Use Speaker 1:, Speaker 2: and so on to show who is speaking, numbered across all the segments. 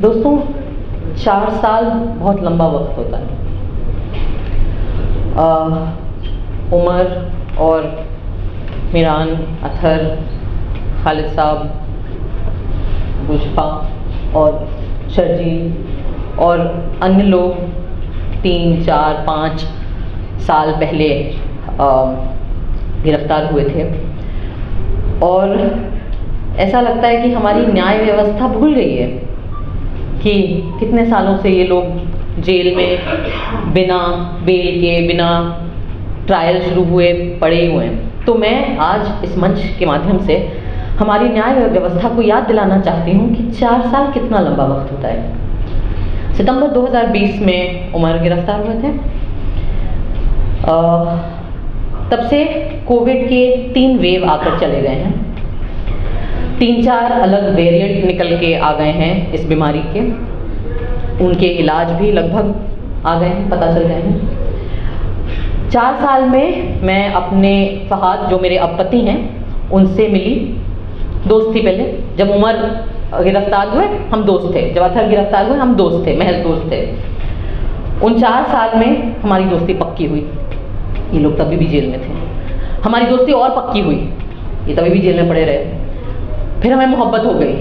Speaker 1: दोस्तों 4 साल बहुत लंबा वक्त होता है। उमर और मीरान, अथर, खालिद साहब, मुशफा और शर्जील और अन्य लोग 3, 4, 5 साल पहले गिरफ्तार हुए थे और ऐसा लगता है कि हमारी न्याय व्यवस्था भूल गई है कि कितने सालों से ये लोग जेल में बिना बेल के, बिना ट्रायल शुरू हुए पड़े हुए हैं। तो मैं आज इस मंच के माध्यम से हमारी न्याय व्यवस्था को याद दिलाना चाहती हूँ कि 4 साल कितना लंबा वक्त होता है। सितंबर 2020 में उमर गिरफ्तार हुए थे। तब से कोविड के 3 वेव आकर चले गए हैं। 3-4 अलग वेरिएंट निकल के आ गए हैं इस बीमारी के। उनके इलाज भी लगभग आ गए हैं, पता चल गए हैं। 4 साल में मैं अपने फहाद, जो मेरे अब पति हैं, उनसे मिली। दोस्त थी पहले। जब उमर गिरफ्तार हुए हम दोस्त थे, जब अथर गिरफ्तार हुए हम दोस्त थे, महज दोस्त थे। उन 4 साल में हमारी दोस्ती पक्की हुई। ये लोग तभी भी जेल में थे। हमारी दोस्ती और पक्की हुई, ये तभी भी जेल में पड़े रहे। फिर हमें मोहब्बत हो गई,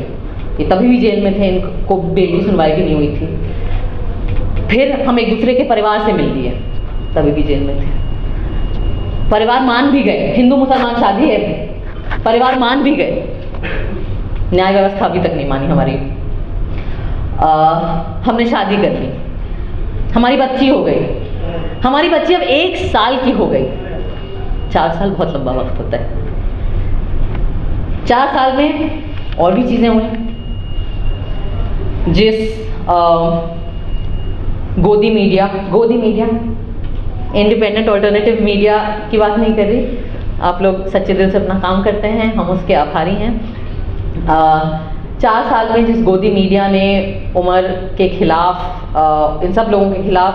Speaker 1: ये तभी भी जेल में थे, इनको बेल की सुनवाई भी नहीं हुई थी। फिर हम एक दूसरे के परिवार से मिल लिए, तभी भी जेल में थे। परिवार मान भी गए, हिंदू मुसलमान शादी है, परिवार मान भी गए। न्याय व्यवस्था अभी तक नहीं मानी हमारी। हमने शादी कर ली, हमारी बच्ची हो गई। हमारी बच्ची अब 1 साल की हो गई। 4 साल बहुत लंबा वक्त होता है। 4 साल में और भी चीज़ें हुई। जिस गोदी मीडिया इंडिपेंडेंट ऑल्टरनेटिव मीडिया की बात नहीं कर रही। आप लोग सच्चे दिल से अपना काम करते हैं, हम उसके आभारी हैं। 4 साल में जिस गोदी मीडिया ने उमर के खिलाफ, इन सब लोगों के खिलाफ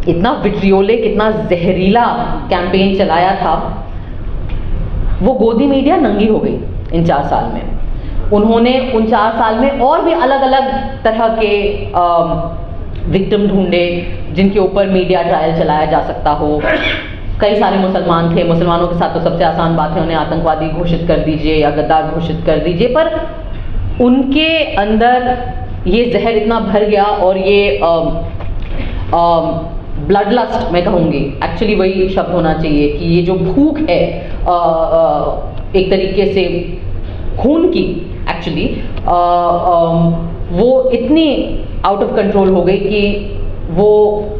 Speaker 1: इतना विट्रियोलिक, इतना जहरीला कैंपेन चलाया था, वो गोदी मीडिया नंगी हो गई इन 4 साल में। उन्होंने उन 4 साल में और भी अलग अलग तरह के विक्टिम ढूंढे जिनके ऊपर मीडिया ट्रायल चलाया जा सकता हो। कई सारे मुसलमान थे, मुसलमानों के साथ तो सबसे आसान बात है उन्हें आतंकवादी घोषित कर दीजिए या गद्दार घोषित कर दीजिए, पर उनके अंदर ये जहर इतना भर गया और ये ब्लड लस्ट, मैं कहूँगी एक्चुअली वही शब्द होना चाहिए कि ये जो भूख है एक तरीके से खून की, एक्चुअली वो इतनी आउट ऑफ कंट्रोल हो गई कि वो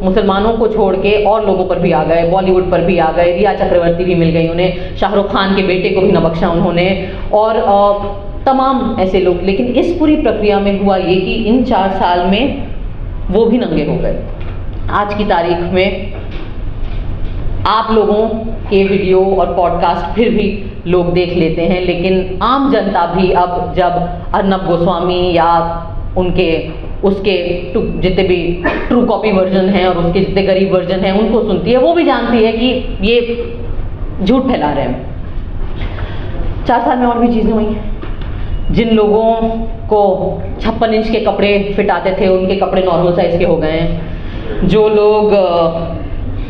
Speaker 1: मुसलमानों को छोड़ के और लोगों पर भी आ गए, बॉलीवुड पर भी आ गए। रिया चक्रवर्ती भी मिल गई उन्हें, शाहरुख खान के बेटे को भी न बख्शा उन्होंने, और तमाम ऐसे लोग। लेकिन इस पूरी प्रक्रिया में हुआ ये कि इन 4 साल में वो भी नंगे हो गए। आज की तारीख में आप लोगों के वीडियो और पॉडकास्ट फिर भी लोग देख लेते हैं, लेकिन आम जनता भी अब जब अर्नब गोस्वामी या उसके जितने भी ट्रू कॉपी वर्जन हैं और उसके जितने गरीब वर्जन हैं उनको सुनती है, वो भी जानती है कि ये झूठ फैला रहे हैं। 4 साल में और भी चीज़ें हुई। जिन लोगों को 56 इंच के कपड़े फिट आते थे, उनके कपड़े नॉर्मल साइज के हो गए हैं। जो लोग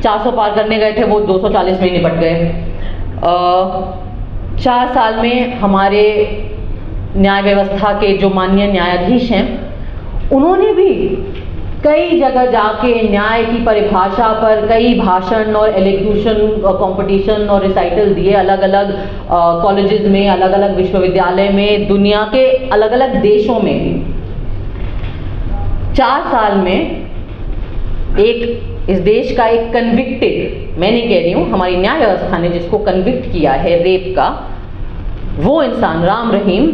Speaker 1: 400 पार करने गए थे वो 240 में निपट गए। 4 साल में हमारे न्याय व्यवस्था के जो माननीय न्यायाधीश हैं, उन्होंने भी कई जगह जाके न्याय की परिभाषा पर कई भाषण और एलोक्यूशन कंपटीशन और रिसाइटल दिए, अलग अलग कॉलेजेस में, अलग अलग विश्वविद्यालय में, दुनिया के अलग अलग देशों में भी। 4 साल में इस देश का एक कन्विक्टेड, मैं नहीं कह रही हूँ, हमारी न्याय व्यवस्था ने जिसको कन्विक्ट किया है रेप का, वो इंसान राम रहीम,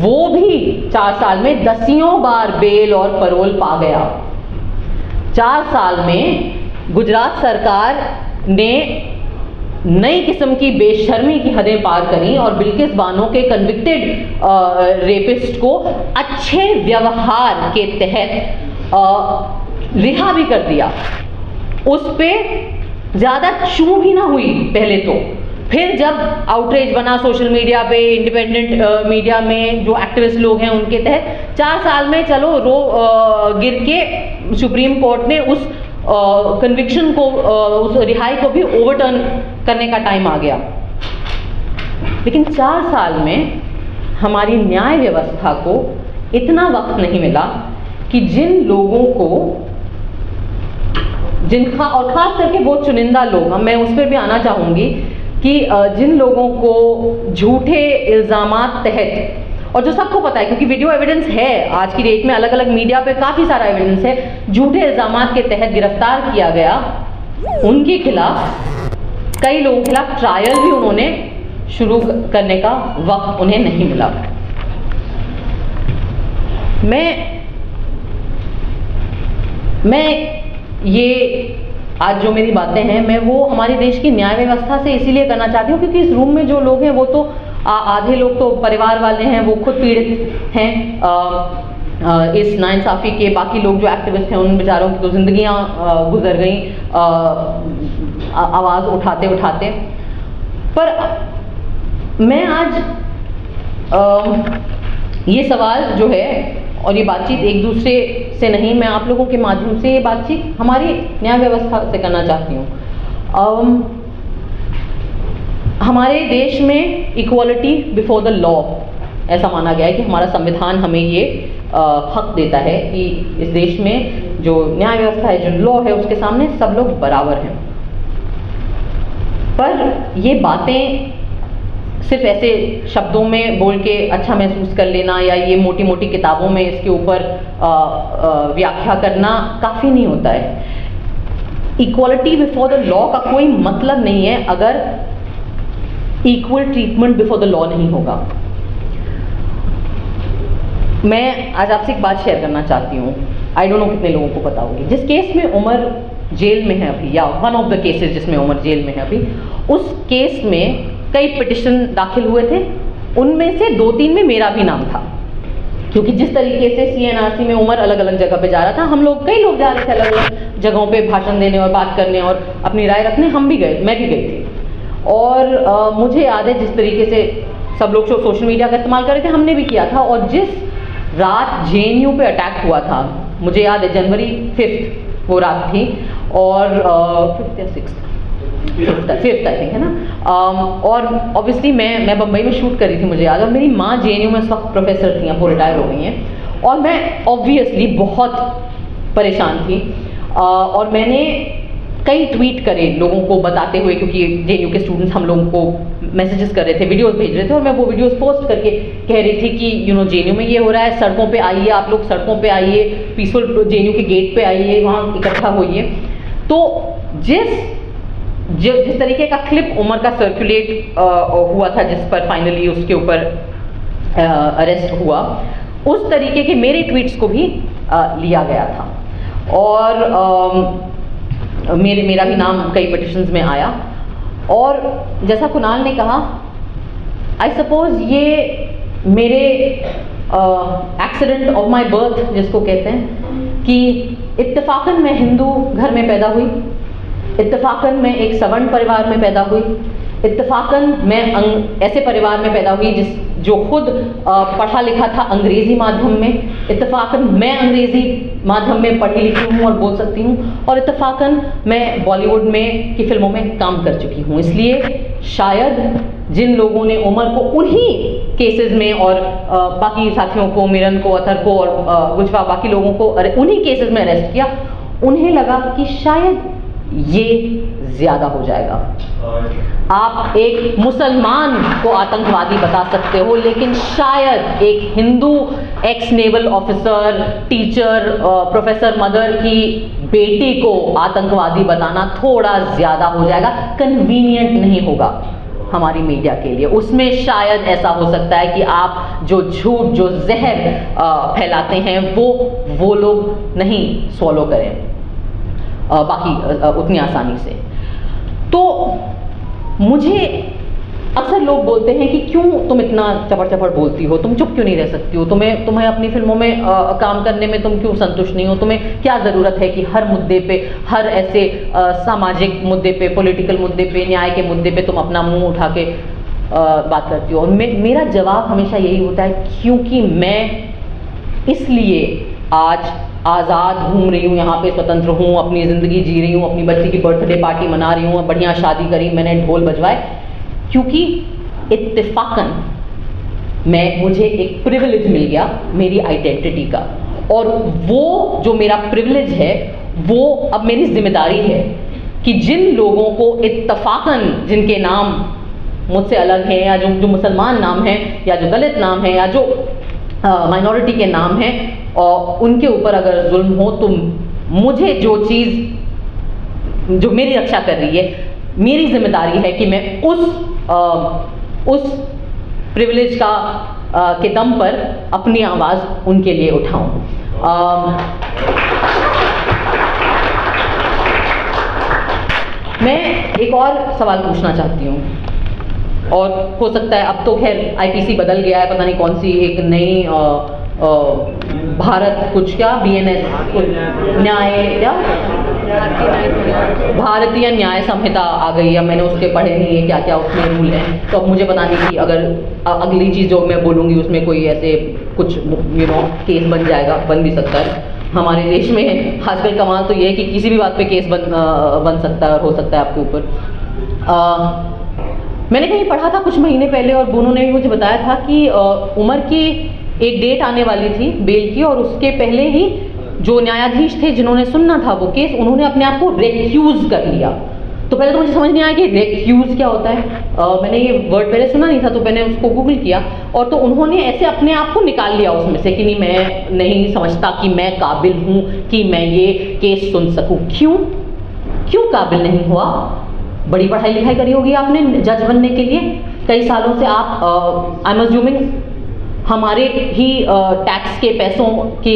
Speaker 1: वो भी 4 साल में 10 बार बेल और परोल पा गया। 4 साल में गुजरात सरकार ने नई किस्म की बेशर्मी की हदें पार करी और बिल्किस बानो के कन्विक्टेड रेपिस्ट को अच्छे व्यवहार के तहत रिहा भी कर दिया। उस पे ज़्यादा चू भी ना हुई पहले तो, फिर जब आउटरीच बना सोशल मीडिया पे, इंडिपेंडेंट मीडिया में जो एक्टिविस्ट लोग हैं उनके तहत 4 साल में चलो गिर के सुप्रीम कोर्ट ने उस कन्विक्शन को, उस रिहाई को भी ओवरटर्न करने का टाइम आ गया। लेकिन 4 साल में हमारी न्याय व्यवस्था को इतना वक्त नहीं मिला कि जिन लोगों को, जिनका, और खास करके वो चुनिंदा लोग, मैं उस पर भी आना चाहूँगी कि जिन लोगों को झूठे इल्ज़ामात तहत, और जो सबको पता है क्योंकि वीडियो एविडेंस है आज की डेट में, अलग अलग मीडिया पे काफ़ी सारा एविडेंस है, झूठे इल्ज़ामात के तहत गिरफ्तार किया गया, उनके खिलाफ, कई लोगों के खिलाफ ट्रायल भी उन्होंने शुरू करने का वक्त उन्हें नहीं मिला। मैं ये आज जो मेरी बातें हैं, मैं वो हमारे देश की न्याय व्यवस्था से इसीलिए करना चाहती हूँ क्योंकि इस रूम में जो लोग हैं वो तो आधे लोग तो परिवार वाले हैं, वो खुद पीड़ित हैं इस नाइंसाफ़ी के। बाकी लोग जो एक्टिविस्ट हैं उन बेचारों की तो जिंदगियाँ गुजर गई आवाज़ उठाते उठाते। पर मैं आज ये सवाल जो है और ये बातचीत एक दूसरे से नहीं, मैं आप लोगों के माध्यम से ये बातचीत हमारी न्याय व्यवस्था से करना चाहती हूँ। हमारे देश में इक्वालिटी बिफोर द लॉ ऐसा माना गया है कि हमारा संविधान हमें ये हक देता है कि इस देश में जो न्याय व्यवस्था है, जो लॉ है, उसके सामने सब लोग बराबर हैं। पर ये बातें सिर्फ ऐसे शब्दों में बोल के अच्छा महसूस कर लेना या ये मोटी मोटी किताबों में इसके ऊपर व्याख्या करना काफ़ी नहीं होता है। इक्वालिटी बिफोर द लॉ का कोई मतलब नहीं है अगर equal treatment before the law नहीं होगा। मैं आज आपसे एक बात शेयर करना चाहती हूँ, आई डोंट नो कितने लोगों को पता होगी। जिस केस में उमर जेल में है अभी, या वन ऑफ द केसेस जिसमें उमर जेल में है अभी, उस केस में कई पिटिशन दाखिल हुए थे, उनमें से 2-3 में मेरा भी नाम था क्योंकि जिस तरीके से CNRC में उमर अलग अलग जगह पे जा रहा था, हम लोग, कई लोग जा रहे थे अलग अलग जगहों पे भाषण देने और बात करने और अपनी राय रखने, हम भी गए, मैं भी गई थी। और मुझे याद है जिस तरीके से सब लोग सोशल मीडिया का इस्तेमाल कर रहे थे, हमने भी किया था। और जिस रात JNU पे अटैक हुआ था, मुझे याद है जनवरी 5 वो रात थी, और 5th या 6th, 5th आई थिंक, है ना। और ऑब्वियसली मैं बम्बई में शूट कर रही थी, मुझे याद है। और मेरी माँ JNU में उस वक्त प्रोफेसर थी, अब वो रिटायर हो गई हैं, और मैं ऑब्वियसली बहुत परेशान थी। और मैंने कई ट्वीट करे लोगों को बताते हुए, क्योंकि JNU के स्टूडेंट्स हम लोगों को मैसेजेस कर रहे थे, वीडियोस भेज रहे थे, और मैं वो वीडियोस पोस्ट करके कह रही थी कि JNU में ये हो रहा है, सड़कों पे आइए, आप लोग सड़कों पे आइए, पीसफुल JNU के गेट पे आइए, वहाँ इकट्ठा होइए। तो जिस तरीके का क्लिप उमर का सर्कुलेट हुआ था, जिस पर फाइनली उसके ऊपर अरेस्ट हुआ, उस तरीके के मेरे ट्वीट्स को भी लिया गया था। और मेरा भी नाम कई पिटिशंस में आया। और जैसा कुणाल ने कहा, आई सपोज ये मेरे एक्सीडेंट ऑफ माई बर्थ जिसको कहते हैं, कि इत्तेफाकन मैं हिंदू घर में पैदा हुई, इत्तेफाकन मैं एक सवर्ण परिवार में पैदा हुई, इत्तेफाकन मैं ऐसे परिवार में पैदा हुई जो खुद पढ़ा लिखा था अंग्रेज़ी माध्यम में, इत्तेफाकन मैं अंग्रेज़ी माध्यम में पढ़ी लिखी हूँ और बोल सकती हूँ, और इत्तेफाकन मैं बॉलीवुड में की फिल्मों में काम कर चुकी हूँ। इसलिए शायद जिन लोगों ने उमर को उन्हीं केसेस में, और बाकी साथियों को, मिरन को, अतर को और गुजफा, बाकी लोगों को उन्हीं केसेस में अरेस्ट किया, उन्हें लगा कि शायद ये ज़्यादा हो जाएगा। आप एक मुसलमान को आतंकवादी बता सकते हो, लेकिन शायद एक Hindu x naval officer, teacher, professor mother की बेटी को आतंकवादी बताना थोड़ा ज़्यादा हो जाएगा, कन्वीनियंट नहीं होगा हमारी मीडिया के लिए। उसमें शायद ऐसा हो सकता है कि आप जो झूठ, जो जहर फैलाते हैं वो लोग नहीं सॉलो करें बाकी उतनी आसानी से। तो मुझे अक्सर लोग बोलते हैं कि क्यों तुम इतना चपड़ चपड़ बोलती हो, तुम चुप क्यों नहीं रह सकती हो, तुम्हें अपनी फिल्मों में काम करने में तुम क्यों संतुष्ट नहीं हो, तुम्हें क्या ज़रूरत है कि हर मुद्दे पे, हर ऐसे सामाजिक मुद्दे पे, पॉलिटिकल मुद्दे पे, न्याय के मुद्दे पे तुम अपना मुंह उठा के बात करती हो। और मेरा जवाब हमेशा यही होता है, क्योंकि मैं इसलिए आज आज़ाद घूम रही हूँ, यहाँ पे स्वतंत्र हूँ, अपनी ज़िंदगी जी रही हूँ, अपनी बच्ची की बर्थडे पार्टी मना रही हूँ, बढ़िया शादी करी मैंने, ढोल बजवाए, क्योंकि इत्तेफाकन मुझे एक प्रिविलेज मिल गया मेरी आइडेंटिटी का, और वो जो मेरा प्रिविलेज है वो अब मेरी जिम्मेदारी है कि जिन लोगों को इत्तेफाकन, जिनके नाम मुझसे अलग हैं, या जो मुसलमान नाम है, या जो दलित नाम है, या जो माइनॉरिटी के नाम हैं, और उनके ऊपर अगर जुल्म हो, तो मुझे जो चीज़ जो मेरी रक्षा कर रही है, मेरी जिम्मेदारी है कि मैं उस प्रिविलेज का के दम पर अपनी आवाज़ उनके लिए उठाऊं। मैं एक और सवाल पूछना चाहती हूँ, और हो सकता है अब तो खैर आईपीसी बदल गया है, पता नहीं कौन सी एक नई भारत कुछ क्या बीएनएस न्याय क्या भारतीय न्याय संहिता आ गई है, मैंने उसके पढ़े नहीं है क्या क्या उसमें रूल हैं, तो अब मुझे पता नहीं कि अगर अगली चीज़ जो मैं बोलूँगी उसमें कोई ऐसे कुछ केस बन जाएगा, बन भी सकता है। हमारे देश में आजकल कमाल तो ये है कि किसी भी बात पे केस बन सकता है, हो सकता है आपके ऊपर। मैंने कहीं पढ़ा था कुछ महीने पहले, और उन्होंने भी मुझे बताया था कि उमर की एक डेट आने वाली थी बेल की, और उसके पहले ही जो न्यायाधीश थे जिन्होंने सुनना था वो केस, उन्होंने अपने आप को रेक्यूज कर लिया। तो पहले तो मुझे समझ नहीं आया कि रेक्यूज क्या होता है, मैंने ये वर्ड पहले सुना नहीं था, तो मैंने उसको गूगल किया, और तो उन्होंने ऐसे अपने आप को निकाल लिया उसमें से कि नहीं, मैं नहीं समझता कि मैं काबिल हूँ कि मैं ये केस सुन सकूँ। क्यों काबिल नहीं हुआ? बड़ी पढ़ाई लिखाई करी होगी आपने जज बनने के लिए, कई सालों से आप आई एम अज्यूमिंग हमारे ही टैक्स के पैसों की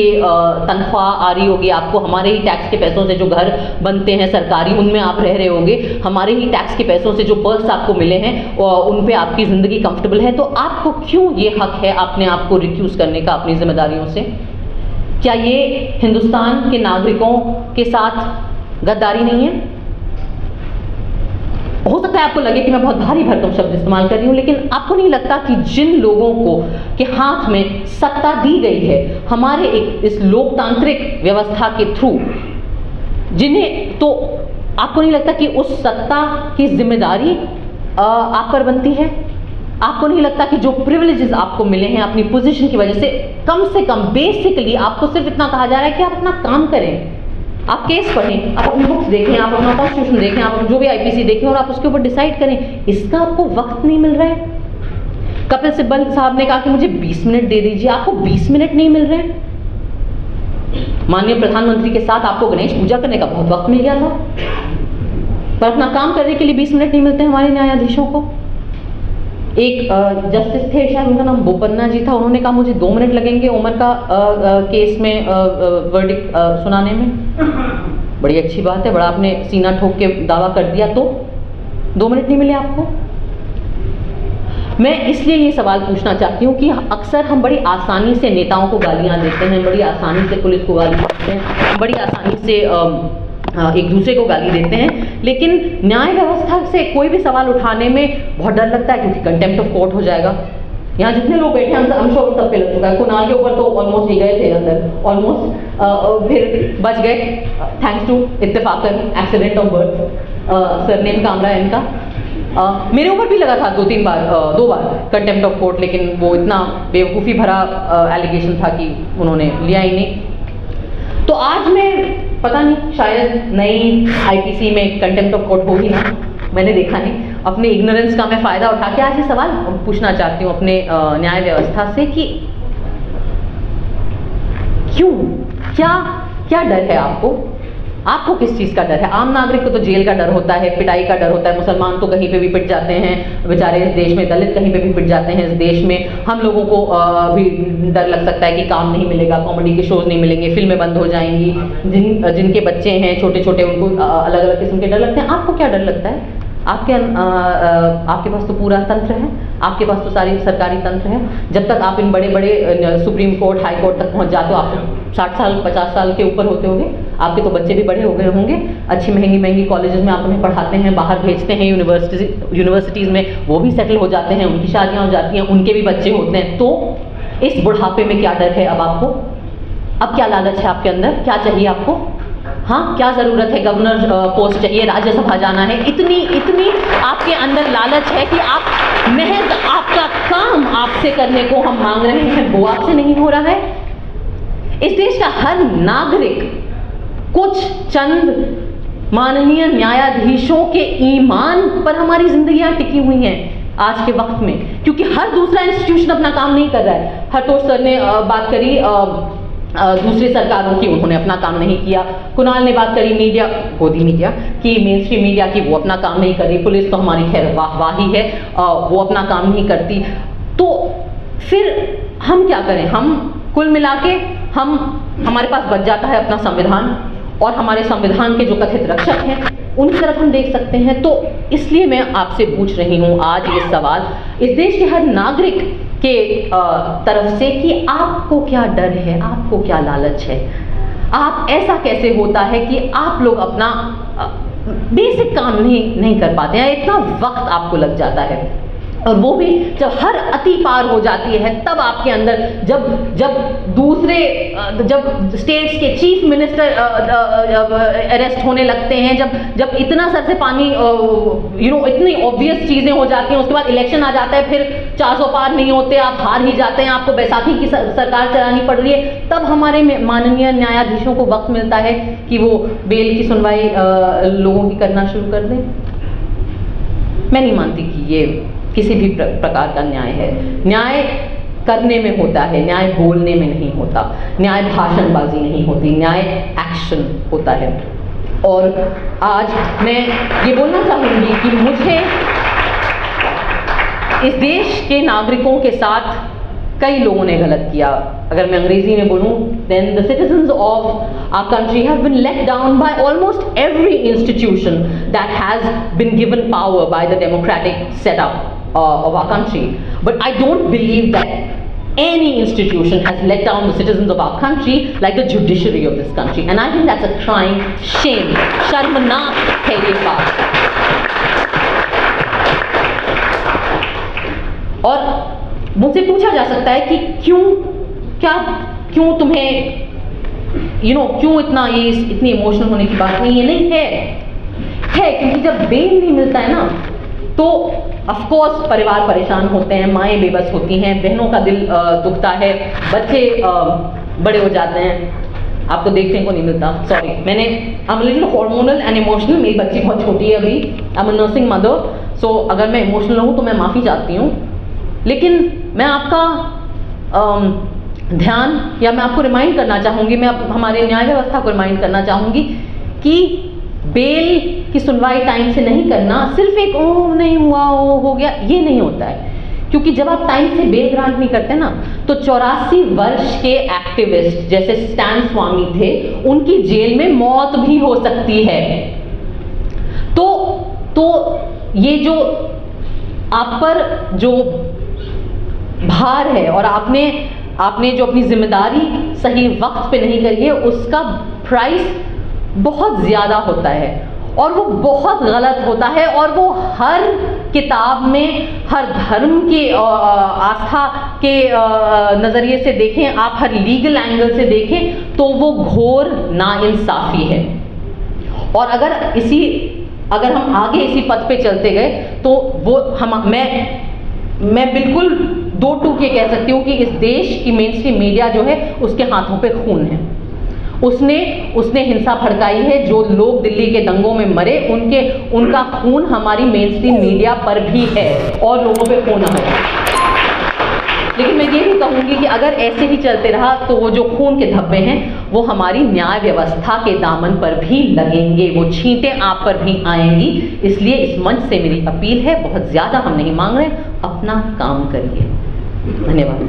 Speaker 1: तनख्वाह आ रही होगी आपको, हमारे ही टैक्स के पैसों से जो घर बनते हैं सरकारी, उनमें आप रह रहे होंगे, हमारे ही टैक्स के पैसों से जो पर्स आपको मिले हैं उन पे आपकी ज़िंदगी कंफर्टेबल है, तो आपको क्यों ये हक है अपने आप को रिक्यूज़ करने का अपनी जिम्मेदारियों से? क्या ये हिंदुस्तान के नागरिकों के साथ गद्दारी नहीं है? हो सकता है आपको लगे कि मैं बहुत भारी भरकम शब्द इस्तेमाल कर रही हूँ, लेकिन आपको नहीं लगता कि जिन लोगों को के हाथ में सत्ता दी गई है हमारे इस लोकतांत्रिक व्यवस्था के थ्रू, जिन्हें, तो आपको नहीं लगता कि उस सत्ता की जिम्मेदारी आप पर बनती है? आपको नहीं लगता कि जो प्रिविलेजेस आपको मिले हैं अपनी पोजीशन की वजह से कम बेसिकली आपको सिर्फ इतना कहा जा रहा है कि आप अपना काम करें, आप केस पढ़ें, आप अपनी बुक्स देखें, आप अपना कॉन्स्टिट्यूशन देखें, आप जो भी आईपीसी देखें, और आप उसके ऊपर डिसाइड करें। इसका आपको वक्त नहीं मिल रहा है। कपिल सिब्बल साहब ने कहा कि मुझे 20 मिनट दे दीजिए, आपको 20 मिनट नहीं मिल रहे हैं। माननीय प्रधानमंत्री के साथ आपको गणेश पूजा करने का बहुत वक्त मिल गया था, पर अपना काम करने के लिए 20 मिनट नहीं मिलते हमारे न्यायाधीशों को। एक जस्टिस थे, शायद उनका नाम बोपन्ना जी था, उन्होंने कहा मुझे 2 मिनट लगेंगे उमर का केस में वर्डिक्ट सुनाने में। बड़ी अच्छी बात है, बड़ा आपने सीना ठोक के दावा कर दिया, तो 2 मिनट नहीं मिले आपको। मैं इसलिए ये सवाल पूछना चाहती हूँ कि अक्सर हम बड़ी आसानी से नेताओं को गालियाँ देते हैं, बड़ी आसानी से पुलिस को गाली देते हैं, बड़ी आसानी से एक दूसरे को गाली देते हैं, लेकिन न्याय व्यवस्था से कोई भी सवाल उठाने में बहुत डर लगता है, क्योंकि कंटेम्प्ट ऑफ कोर्ट हो जाएगा। यहाँ जितने लोग बैठे हैं हम श्योर सब पे लग चुका है। कुणाल के ऊपर तो ऑलमोस्ट ही गए थे अंदर, ऑलमोस्ट, फिर बच गए थैंक्स टू इत्तेफाकन accident of birth, surname Kamra है इनका। मेरे ऊपर भी लगा था 2 बार कंटेम्प्ट ऑफ कोर्ट, लेकिन वो इतना बेवकूफ़ी भरा एलिगेशन था कि उन्होंने लिया ही नहीं। तो आज मैं पता नहीं, शायद नई आईपीसी में कंटेम्प्ट ऑफ कोर्ट हो ही ना, मैंने देखा नहीं। अपने इग्नोरेंस का मैं फ़ायदा उठा के आज ये सवाल पूछना चाहती हूँ अपने न्याय व्यवस्था से कि क्यों, क्या डर है आपको किस चीज़ का डर है? आम नागरिक को तो जेल का डर होता है, पिटाई का डर होता है, मुसलमान तो कहीं पे भी पिट जाते हैं बेचारे इस देश में, दलित कहीं पे भी पिट जाते हैं इस देश में। हम लोगों को भी डर लग सकता है कि काम नहीं मिलेगा, कॉमेडी के शोज़ नहीं मिलेंगे, फिल्में बंद हो जाएंगी, जिनके बच्चे हैं छोटे छोटे उनको अलग अलग किस्म के डर लगते हैं। आपको क्या डर लगता है? आपके पास तो पूरा तंत्र है, आपके पास तो सारी सरकारी तंत्र है। जब तक आप इन बड़े बड़े सुप्रीम कोर्ट, हाई कोर्ट तक पहुंच जाते हो, आप 60 साल 50 साल के ऊपर होते होंगे, आपके तो बच्चे भी बड़े हो गए होंगे, अच्छी महंगी महंगी कॉलेजेस में आप उन्हें पढ़ाते हैं, बाहर भेजते हैं यूनिवर्सिटीज़ में, वो भी सेटल हो जाते हैं, उनकी शादियाँ हो जाती हैं, उनके भी बच्चे होते हैं। तो इस बुढ़ापे में क्या डर है अब आपको? अब क्या लालच है आपके अंदर? क्या चाहिए आपको? हाँ, क्या ज़रूरत है? गवर्नर पोस्ट चाहिए, राज्यसभा जाना है, इतनी आपके अंदर लालच है कि आप महज आपका काम आपसे करने को हम मांग रहे हैं, वो आपसे नहीं हो रहा है। इस देश का हर नागरिक कुछ चंद माननीय न्यायाधीशों के ईमान पर हमारी जिंदगियां टिकी हुई हैं आज के वक्त में, क्योंकि हर दूसरा इंस्टीट्यूशन अपना काम नहीं कर रहा है। हरतोष सर ने बात करी दूसरी सरकारों की, उन्होंने अपना काम नहीं किया। कुणाल ने बात करी मीडिया, गोदी मीडिया की, मेन स्ट्रीम मीडिया की, वो अपना काम नहीं कर रही। पुलिस तो हमारी खैर वाहवाही है, वो अपना काम नहीं करती। तो फिर हम क्या करें? हम कुल मिला के हमारे पास बच जाता है अपना संविधान, और हमारे संविधान के जो कथित रक्षक हैं उनकी तरफ हम देख सकते हैं। तो इसलिए मैं आपसे पूछ रही हूँ आज ये सवाल इस देश के हर नागरिक के तरफ से कि आपको क्या डर है, आपको क्या लालच है? आप ऐसा कैसे होता है कि आप लोग अपना बेसिक काम नहीं कर पाते हैं? इतना वक्त आपको लग जाता है, और वो भी जब हर अति पार हो जाती है, तब आपके अंदर जब स्टेट्स के चीफ मिनिस्टर अरेस्ट होने लगते हैं, जब इतना सर से पानी इतनी ऑब्वियस चीज़ें हो जाती हैं, उसके बाद इलेक्शन आ जाता है, फिर 400 पार नहीं होते, आप हार ही जाते हैं, आपको बैसाखी की सरकार चलानी पड़ रही है, तब हमारे माननीय न्यायाधीशों को वक्त मिलता है कि वो बेल की सुनवाई लोगों की करना शुरू कर दें। मैं नहीं मानती कि ये किसी भी प्रकार का न्याय है। न्याय करने में होता है, न्याय बोलने में नहीं होता, न्याय भाषणबाजी नहीं होती, न्याय एक्शन होता है। और आज मैं ये बोलना चाहूँगी कि मुझे इस देश के नागरिकों के साथ कई लोगों ने गलत किया। अगर मैं अंग्रेजी में बोलूँ, then the citizens of our country have been let down by almost every institution that has been given power by the democratic setup of our country. But I don't believe that any institution has let down the citizens of our country like the judiciary of this country. And I think that's a crime, shame, शर्मनाक है ये बात। और मुझसे पूछा जा सकता है कि क्यों तुम्हें क्यों इतनी इमोशनल होने की बात नहीं? ये नहीं है क्योंकि जब बेल नहीं मिलता है ना, तो ऑफ कोर्स परिवार परेशान होते हैं, माएँ बेबस होती हैं, बहनों का दिल दुखता है, बच्चे बड़े हो जाते हैं, आपको देखने को नहीं मिलता। सॉरी, मैंने I am little hormonal and emotional, मेरी बच्ची बहुत छोटी है अभी, I am a nursing mother, so अगर मैं इमोशनल हूँ तो मैं माफ़ी चाहती हूँ। लेकिन मैं आपका ध्यान, या मैं आपको रिमाइंड करना चाहूँगी, मैं हमारे न्याय व्यवस्था को रिमाइंड करना चाहूँगी कि बेल की सुनवाई टाइम से नहीं करना सिर्फ एक ओह नहीं हुआ, ओ हो गया, ये नहीं होता है। क्योंकि जब आप टाइम से बेल ग्रांट नहीं करते ना, तो 84 वर्ष के एक्टिविस्ट जैसे स्टैन स्वामी थे, उनकी जेल में मौत भी हो सकती है। तो ये जो आप पर जो भार है, और आपने जो अपनी जिम्मेदारी सही वक्त पे नहीं करी है, उसका प्राइस बहुत ज़्यादा होता है, और वो बहुत गलत होता है। और वो हर किताब में, हर धर्म के आस्था के नज़रिए से देखें, आप हर लीगल एंगल से देखें, तो वो घोर नाइंसाफ़ी है। और अगर हम आगे इसी पथ पे चलते गए, तो वो मैं बिल्कुल 2 टूक ये कह सकती हूँ कि इस देश की मेन स्ट्रीम मीडिया जो है, उसके हाथों पे खून है। उसने हिंसा भड़काई है। जो लोग दिल्ली के दंगों में मरे, उनका खून हमारी मेन स्ट्रीम मीडिया पर भी है, और लोगों पे खून है। लेकिन मैं ये भी कहूँगी कि अगर ऐसे ही चलते रहा, तो वो जो खून के धब्बे हैं, वो हमारी न्याय व्यवस्था के दामन पर भी लगेंगे, वो छींटें आप पर भी आएंगी। इसलिए इस मंच से मेरी अपील है, बहुत ज़्यादा हम नहीं मांग रहे, अपना काम करिए। धन्यवाद।